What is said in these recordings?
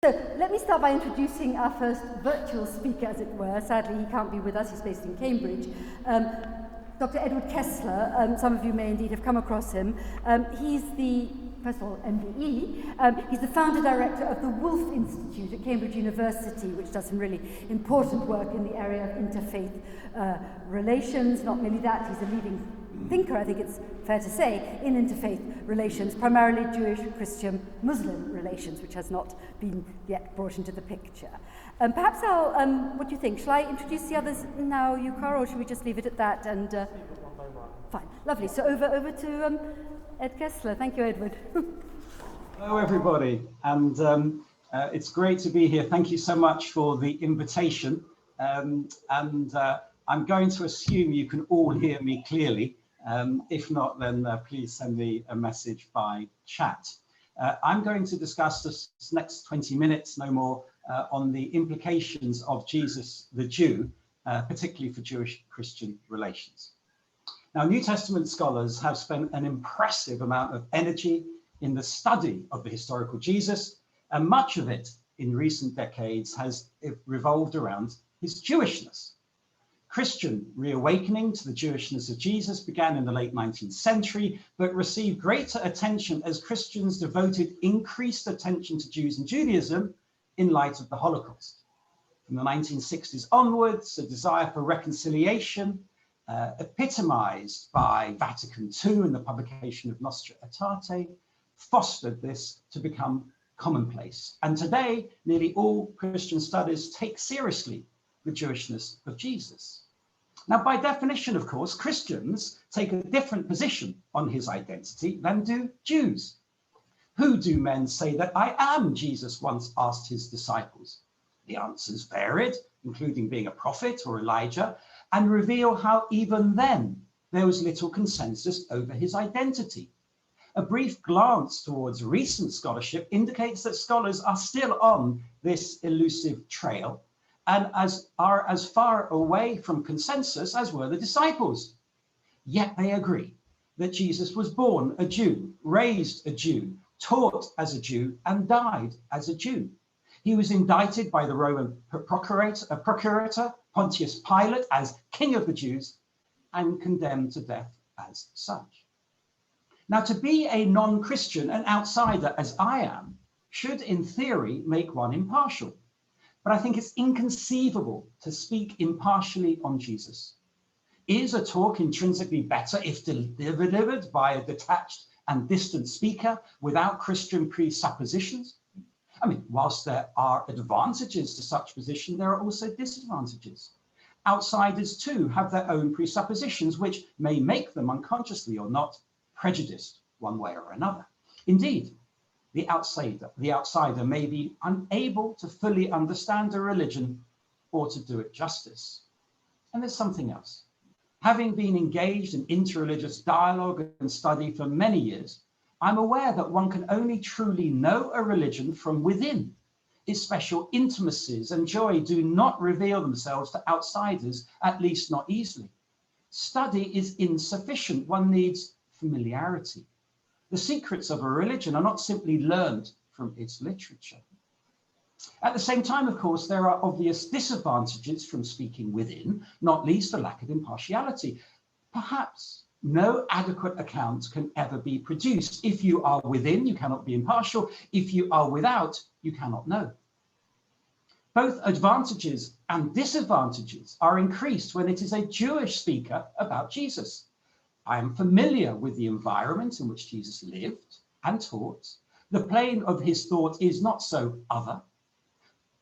So let me start by introducing our first virtual speaker, as it were. Sadly, he can't be with us, he's based in Cambridge. Dr. Edward Kessler, some of you may indeed have come across him. He's the, first of all, MBE. He's the founder director of the Woolf Institute at Cambridge University, which does some really important work in the area of interfaith relations. Not merely that, he's a leading thinker, I think it's fair to say, in interfaith relations, primarily Jewish, Christian, Muslim relations, which has not been yet brought into the picture. Perhaps I'll, what do you think? Shall I introduce the others now, Yukar, or should we just leave it at that? And fine, lovely. So over to Ed Kessler. Thank you, Edward. Hello, everybody, and it's great to be here. Thank you so much for the invitation. I'm going to assume you can all hear me clearly. If not, then please send me a message by chat. I'm going to discuss this next 20 minutes, no more, on the implications of Jesus the Jew, particularly for Jewish-Christian relations. Now, New Testament scholars have spent an impressive amount of energy in the study of the historical Jesus, and much of it in recent decades has revolved around his Jewishness. Christian reawakening to the Jewishness of Jesus began in the late 19th century, but received greater attention as Christians devoted increased attention to Jews and Judaism in light of the Holocaust. From the 1960s onwards, a desire for reconciliation, epitomized by Vatican II and the publication of Nostra Aetate, fostered this to become commonplace. And today, nearly all Christian studies take seriously the Jewishness of Jesus. Now, by definition, of course, Christians take a different position on his identity than do Jews. Who do men say that I am? Jesus once asked his disciples. The answers varied, including being a prophet or Elijah, and reveal how even then there was little consensus over his identity. A brief glance towards recent scholarship indicates that scholars are still on this elusive trail and are as far away from consensus as were the disciples. Yet they agree that Jesus was born a Jew, raised a Jew, taught as a Jew, and died as a Jew. He was indicted by the Roman procurator Pontius Pilate as King of the Jews and condemned to death as such. Now, to be a non-Christian, an outsider as I am, should in theory make one impartial. But I think it's inconceivable to speak impartially on Jesus. Is a talk intrinsically better if delivered by a detached and distant speaker without Christian presuppositions? I mean, whilst there are advantages to such position, there are also disadvantages. Outsiders too have their own presuppositions, which may make them unconsciously or not prejudiced one way or another. Indeed, the outsider may be unable to fully understand a religion or to do it justice. And there's something else. Having been engaged in interreligious dialogue and study for many years, I'm aware that one can only truly know a religion from within. Its special intimacies and joy do not reveal themselves to outsiders, at least not easily. Study is insufficient. One needs familiarity. The secrets of a religion are not simply learned from its literature. At the same time, of course, there are obvious disadvantages from speaking within, not least a lack of impartiality. Perhaps no adequate account can ever be produced. If you are within, you cannot be impartial. If you are without, you cannot know. Both advantages and disadvantages are increased when it is a Jewish speaker about Jesus. I am familiar with the environment in which Jesus lived and taught. The plane of his thought is not so other.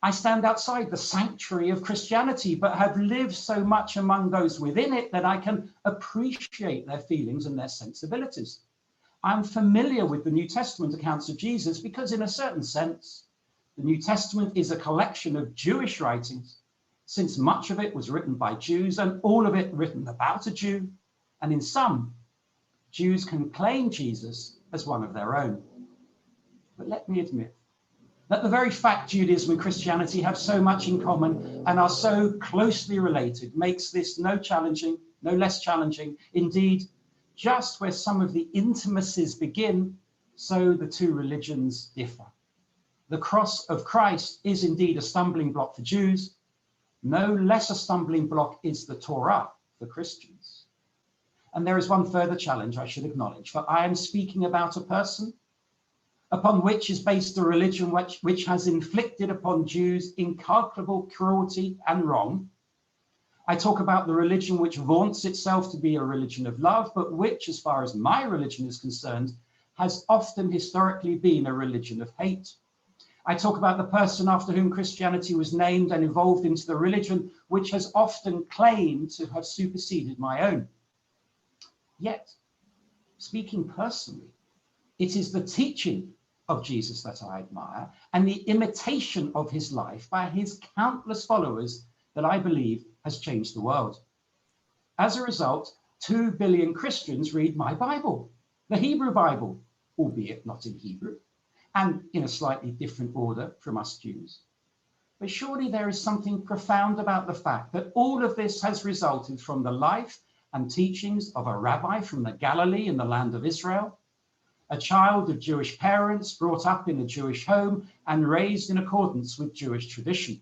I stand outside the sanctuary of Christianity, but have lived so much among those within it that I can appreciate their feelings and their sensibilities. I'm familiar with the New Testament accounts of Jesus because, in a certain sense, the New Testament is a collection of Jewish writings, since much of it was written by Jews and all of it written about a Jew. And in some, Jews can claim Jesus as one of their own. But let me admit that the very fact Judaism and Christianity have so much in common and are so closely related makes this no less challenging. Indeed, just where some of the intimacies begin, so the two religions differ. the cross of Christ is indeed a stumbling block for Jews, no less a stumbling block is the Torah for Christians. And there is one further challenge I should acknowledge, for I am speaking about a person upon which is based a religion which has inflicted upon Jews incalculable cruelty and wrong. I talk about the religion which vaunts itself to be a religion of love, but which, as far as my religion is concerned, has often historically been a religion of hate. I talk about the person after whom Christianity was named and evolved into the religion which has often claimed to have superseded my own. Yet, speaking personally, it is the teaching of Jesus that I admire and the imitation of his life by his countless followers that I believe has changed the world. As a result, 2 billion Christians read my Bible, the Hebrew Bible, albeit not in Hebrew, and in a slightly different order from us Jews. But surely there is something profound about the fact that all of this has resulted from the life and teachings of a rabbi from the Galilee in the land of Israel, a child of Jewish parents brought up in a Jewish home and raised in accordance with Jewish tradition.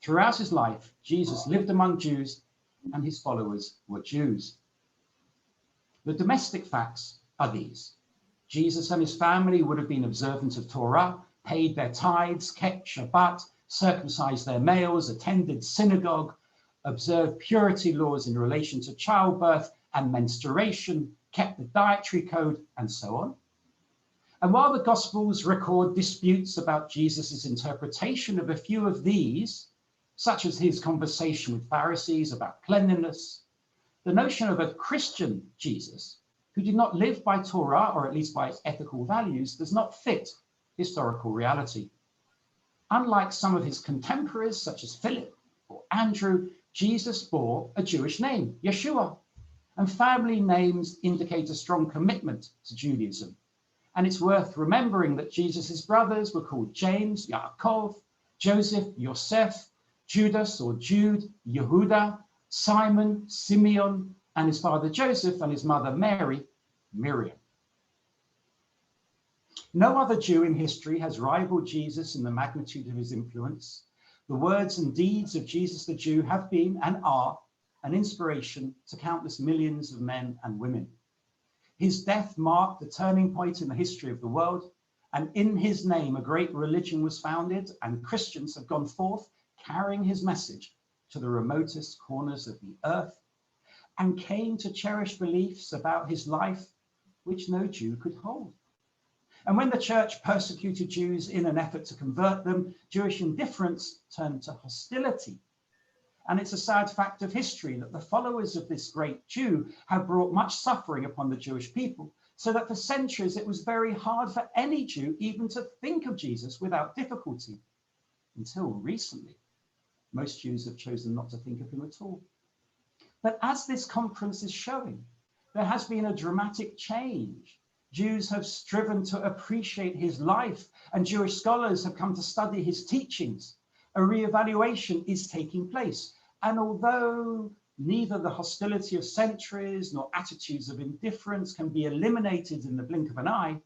Throughout his life, Jesus lived among Jews and his followers were Jews. The domestic facts are these. Jesus and his family would have been observant of Torah, paid their tithes, kept Shabbat, circumcised their males, attended synagogue, observed purity laws in relation to childbirth and menstruation, kept the dietary code, and so on. And while the Gospels record disputes about Jesus's interpretation of a few of these, such as his conversation with Pharisees about cleanliness, the notion of a Christian Jesus who did not live by Torah, or at least by its ethical values, does not fit historical reality. Unlike some of his contemporaries, such as Philip or Andrew, Jesus bore a Jewish name, Yeshua, and family names indicate a strong commitment to Judaism. And it's worth remembering that Jesus's brothers were called James, Yaakov, Joseph, Yosef, Judas or Jude, Yehuda, Simon, Simeon, and his father Joseph and his mother Mary, Miriam. No other Jew in history has rivaled Jesus in the magnitude of his influence. The words and deeds of Jesus the Jew have been and are an inspiration to countless millions of men and women. His death marked the turning point in the history of the world, and in his name a great religion was founded, and Christians have gone forth carrying his message to the remotest corners of the earth, and came to cherish beliefs about his life which no Jew could hold. And when the church persecuted Jews in an effort to convert them, Jewish indifference turned to hostility. And it's a sad fact of history that the followers of this great Jew have brought much suffering upon the Jewish people, so that for centuries it was very hard for any Jew even to think of Jesus without difficulty. Until recently, most Jews have chosen not to think of him at all. But as this conference is showing, there has been a dramatic change. Jews have striven to appreciate his life, and Jewish scholars have come to study his teachings. A reevaluation is taking place. And although neither the hostility of centuries nor attitudes of indifference can be eliminated in the blink of an eye,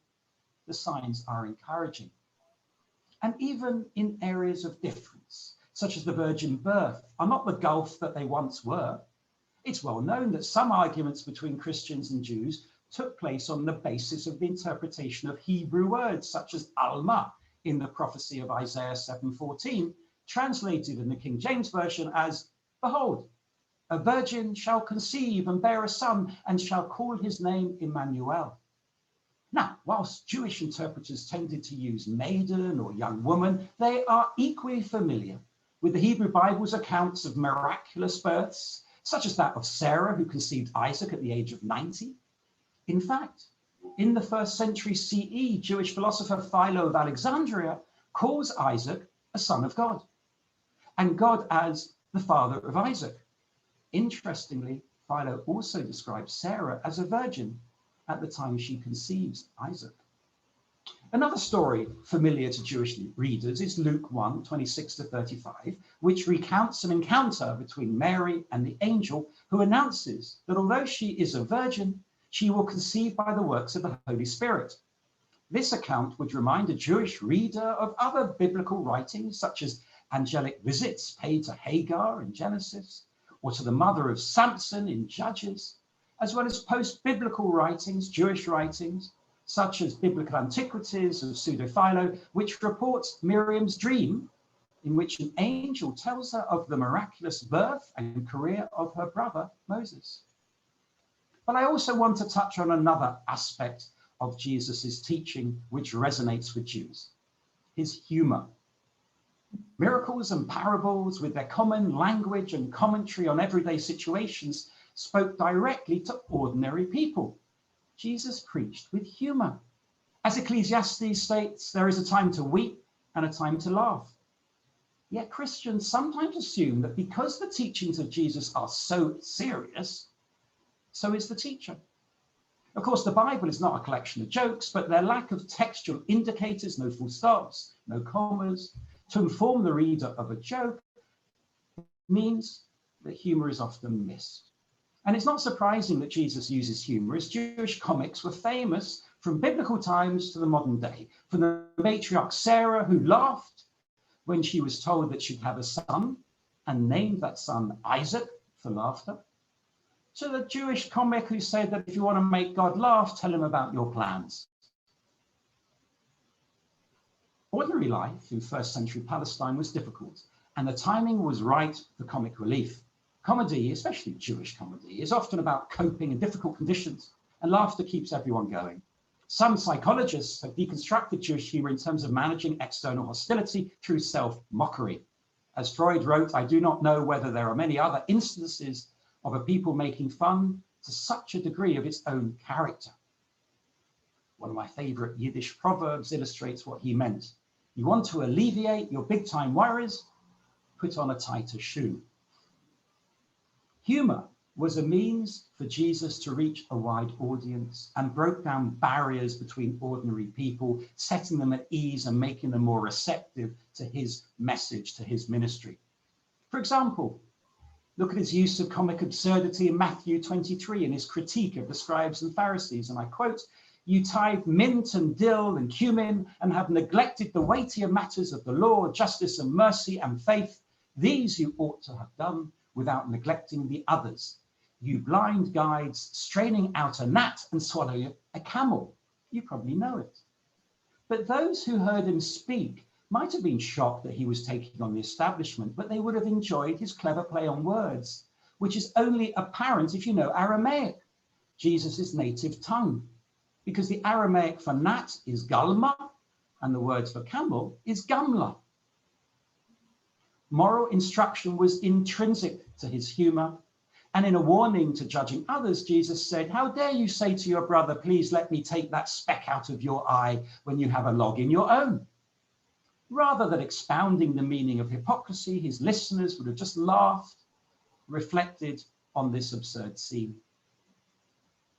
the signs are encouraging. And even in areas of difference, such as the virgin birth, are not the gulf that they once were. It's well known that some arguments between Christians and Jews took place on the basis of the interpretation of Hebrew words, such as Alma in the prophecy of Isaiah 7:14, translated in the King James Version as, "Behold, a virgin shall conceive and bear a son, and shall call his name Emmanuel." Now, whilst Jewish interpreters tended to use maiden or young woman, they are equally familiar with the Hebrew Bible's accounts of miraculous births, such as that of Sarah, who conceived Isaac at the age of 90. In fact, in the 1st century CE, Jewish philosopher Philo of Alexandria calls Isaac a son of God, and God as the father of Isaac. Interestingly, Philo also describes Sarah as a virgin at the time she conceives Isaac. Another story familiar to Jewish readers is Luke 1:26-35, which recounts an encounter between Mary and the angel, who announces that although she is a virgin, she will conceive by the works of the Holy Spirit. This account would remind a Jewish reader of other biblical writings, such as angelic visits paid to Hagar in Genesis, or to the mother of Samson in Judges, as well as post-biblical writings, Jewish writings, such as biblical antiquities of Pseudo-Philo, which reports Miriam's dream, in which an angel tells her of the miraculous birth and career of her brother, Moses. But I also want to touch on another aspect of Jesus's teaching, which resonates with Jews: his humor. Miracles and parables, with their common language and commentary on everyday situations, spoke directly to ordinary people. Jesus preached with humor. As Ecclesiastes states, there is a time to weep and a time to laugh. Yet Christians sometimes assume that because the teachings of Jesus are so serious, so is the teacher. Of course, the Bible is not a collection of jokes, but their lack of textual indicators, no full stops, no commas, to inform the reader of a joke means that humor is often missed. And it's not surprising that Jesus uses humor, as Jewish comics were famous from biblical times to the modern day. From the matriarch Sarah, who laughed when she was told that she'd have a son and named that son Isaac for laughter, to the Jewish comic who said that if you want to make God laugh, tell him about your plans. Ordinary life in first century Palestine was difficult, and the timing was right for comic relief. Comedy, especially Jewish comedy, is often about coping in difficult conditions, and laughter keeps everyone going. Some psychologists have deconstructed Jewish humor in terms of managing external hostility through self-mockery. As Freud wrote, I do not know whether there are many other instances of a people making fun to such a degree of its own character. One of my favorite Yiddish proverbs illustrates what he meant. You want to alleviate your big time worries? Put on a tighter shoe. Humor was a means for Jesus to reach a wide audience and broke down barriers between ordinary people, setting them at ease and making them more receptive to his message, to his ministry. For example, look at his use of comic absurdity in Matthew 23 in his critique of the scribes and Pharisees, and I quote, "You tithe mint and dill and cumin and have neglected the weightier matters of the law, justice and mercy and faith. These you ought to have done without neglecting the others. You blind guides, straining out a gnat and swallow a camel." You probably know it. But those who heard him speak might have been shocked that he was taking on the establishment, but they would have enjoyed his clever play on words, which is only apparent if you know Aramaic, Jesus' native tongue, because the Aramaic for gnat is galma, and the word for camel is gamla. Moral instruction was intrinsic to his humor, and in a warning to judging others, Jesus said, "How dare you say to your brother, please let me take that speck out of your eye when you have a log in your own?" Rather than expounding the meaning of hypocrisy, his listeners would have just laughed, reflected on this absurd scene.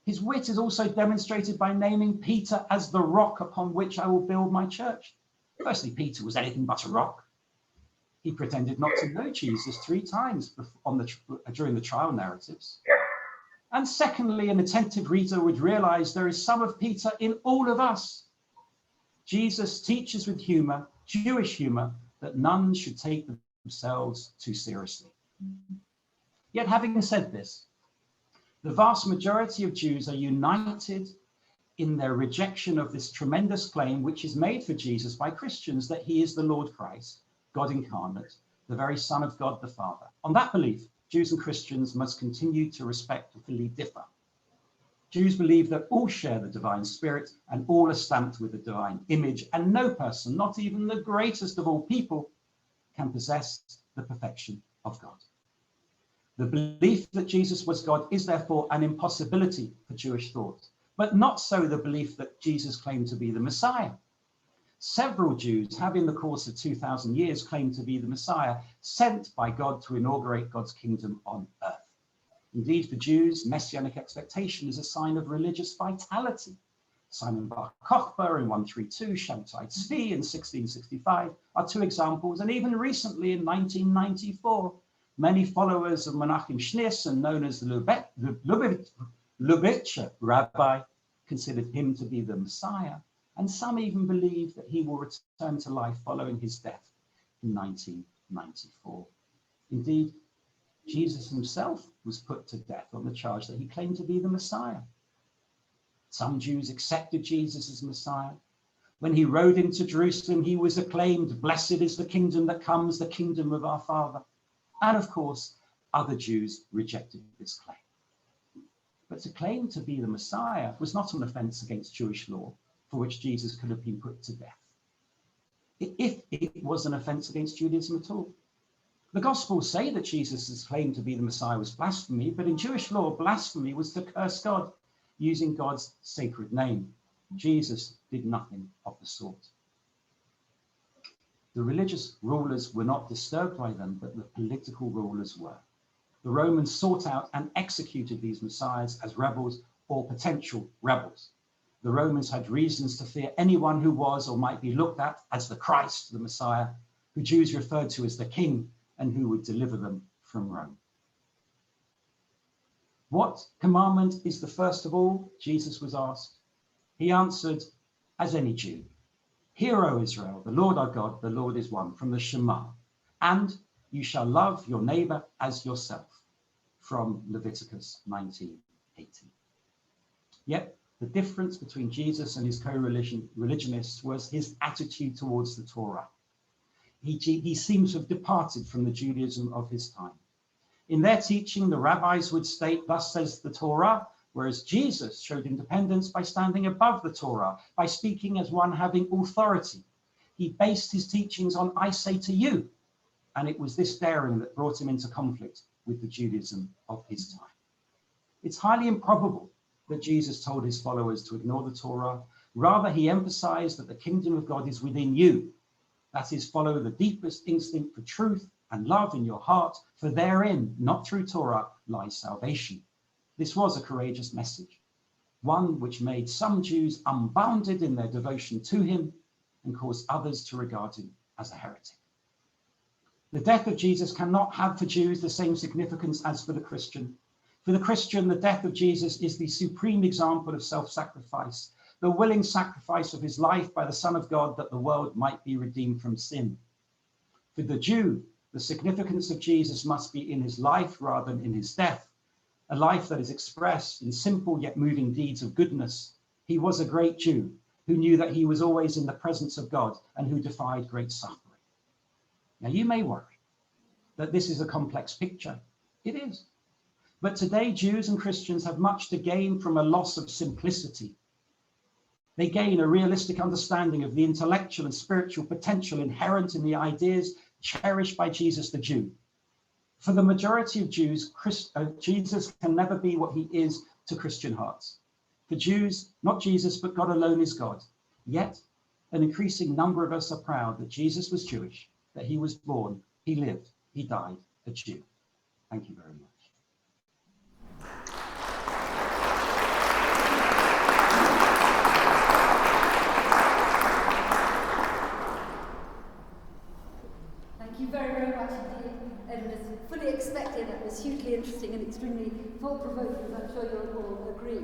His wit is also demonstrated by naming Peter as the rock upon which I will build my church. Firstly, Peter was anything but a rock. He pretended not to know Jesus 3 times during the trial narratives. And secondly, an attentive reader would realize there is some of Peter in all of us. Jesus teaches with humor, Jewish humor, that none should take themselves too seriously. Yet having said this, the vast majority of Jews are united in their rejection of this tremendous claim which is made for Jesus by Christians, that he is the Lord Christ, God incarnate, the very Son of God the Father. On that belief, Jews and Christians must continue to respectfully differ. Jews believe that all share the divine spirit and all are stamped with the divine image, and no person, not even the greatest of all people, can possess the perfection of God. The belief that Jesus was God is therefore an impossibility for Jewish thought, but not so the belief that Jesus claimed to be the Messiah. Several Jews have in the course of 2,000 years claimed to be the Messiah, sent by God to inaugurate God's kingdom on earth. Indeed, for Jews, messianic expectation is a sign of religious vitality. Simon Bar Kokhba in 132, Shabtai Tzvi in 1665 are 2 examples, and even recently in 1994, many followers of Menachem Schneerson, known as the Lubavitcher rabbi, considered him to be the Messiah, and some even believe that he will return to life following his death in 1994. Indeed, Jesus himself was put to death on the charge that he claimed to be the Messiah. Some Jews accepted Jesus as Messiah. When he rode into Jerusalem, he was acclaimed, "Blessed is the kingdom that comes, the kingdom of our Father." And of course, other Jews rejected this claim. But to claim to be the Messiah was not an offense against Jewish law for which Jesus could have been put to death, if it was an offense against Judaism at all. The Gospels say that Jesus' claim to be the Messiah was blasphemy, but in Jewish law, blasphemy was to curse God using God's sacred name. Jesus did nothing of the sort. The religious rulers were not disturbed by them, but the political rulers were. The Romans sought out and executed these messiahs as rebels or potential rebels. The Romans had reasons to fear anyone who was or might be looked at as the Christ, the Messiah, who Jews referred to as the King, and who would deliver them from Rome. What commandment is the first of all? Jesus was asked. He answered, as any Jew, "Hear, O Israel, the Lord our God, the Lord is one," from the Shema, and "you shall love your neighbor as yourself," from Leviticus 19:18. Yet the difference between Jesus and his co-religionists was his attitude towards the Torah. He seems to have departed from the Judaism of his time. In their teaching, the rabbis would state, "Thus says the Torah," whereas Jesus showed independence by standing above the Torah, by speaking as one having authority. He based his teachings on "I say to you," and it was this daring that brought him into conflict with the Judaism of his time. It's highly improbable that Jesus told his followers to ignore the Torah. Rather, he emphasized that the kingdom of God is within you. That is, follow the deepest instinct for truth and love in your heart, for therein, not through Torah, lies salvation. This was a courageous message, one which made some Jews unbounded in their devotion to him and caused others to regard him as a heretic. The death of Jesus cannot have for Jews the same significance as for the Christian. For the Christian, the death of Jesus is the supreme example of self-sacrifice, the willing sacrifice of his life by the Son of God that the world might be redeemed from sin. For the Jew, the significance of Jesus must be in his life rather than in his death, a life that is expressed in simple yet moving deeds of goodness. He was a great Jew who knew that he was always in the presence of God and who defied great suffering. Now, you may worry that this is a complex picture. It is. But today, Jews and Christians have much to gain from a loss of simplicity. They gain a realistic understanding of the intellectual and spiritual potential inherent in the ideas cherished by Jesus the Jew. For the majority of Jews, Jesus can never be what he is to Christian hearts. For Jews, not Jesus, but God alone is God. Yet, an increasing number of us are proud that Jesus was Jewish, that he was born, he lived, he died a Jew. Thank you very much. Thank you very, very much indeed, Edward. As fully expected, it was hugely interesting and extremely thought-provoking, as I'm sure you'll all agree.